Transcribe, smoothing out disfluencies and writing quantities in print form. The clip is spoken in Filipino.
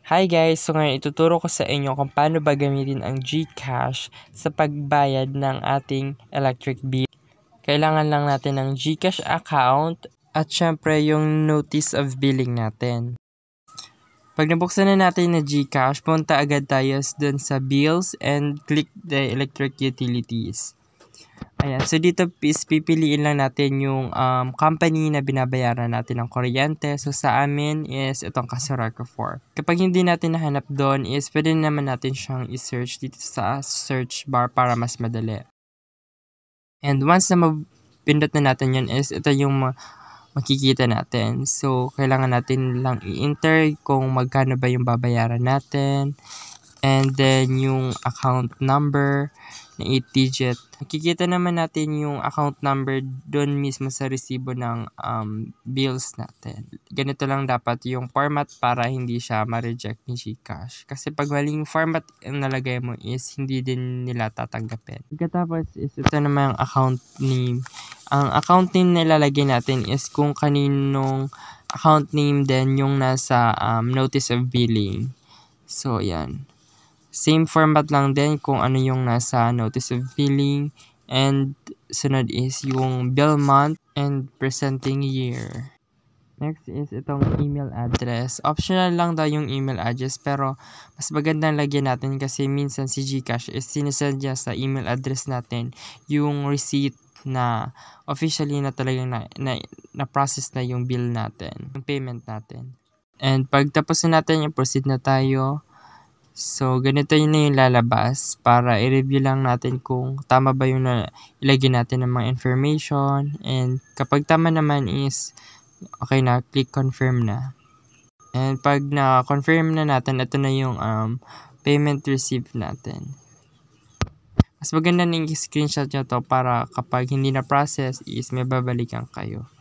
Hi guys! So ngayon ituturo ko sa inyo kung paano ba gamitin ang GCash sa pagbayad ng ating electric bill. Kailangan lang natin ng GCash account at syempre yung notice of billing natin. Pag nabuksan na natin na GCash, punta agad tayo dun sa bills and click the electric utilities. Ayan, so dito pipiliin lang natin yung company na binabayaran natin ng kuryente. So sa amin is itong Casoraco 4. Kapag hindi natin nahanap doon is pwede naman natin siyang i-search dito sa search bar para mas madali. And once na mapindot na natin yun is ito yung makikita natin. So kailangan natin lang i-enter kung magkano ba yung babayaran natin. And then yung account number na 8 digit. Makikita naman natin yung account number doon mismo sa resibo ng bills natin. Ganito lang dapat yung format para hindi siya ma-reject ni GCash. Kasi pag maling format ang nalagay mo is hindi din nila tatanggapin. Pagkatapos is ito naman yung account name. Ang account name na ilalagay natin is kung kaninong account name din yung nasa notice of billing. So, yan. Same format lang din kung ano yung nasa notice of billing. And sunod is yung bill month and presenting year. Next is itong email address. Optional lang daw yung email address pero mas magandang lagyan natin kasi minsan si GCash is sinesend niya sa email address natin yung receipt na officially na talagang na-process na yung bill natin, yung payment natin. And pag tapos na natin yung proceed na tayo. So, ganito yun na yung lalabas para i-review lang natin kung tama ba yung ilagay natin ng mga information. And kapag tama naman is, okay na, click confirm na. And pag na-confirm na natin, ito na yung payment received natin. Mas maganda na yung screenshot nyo to para kapag hindi na-process is may babalikan kayo.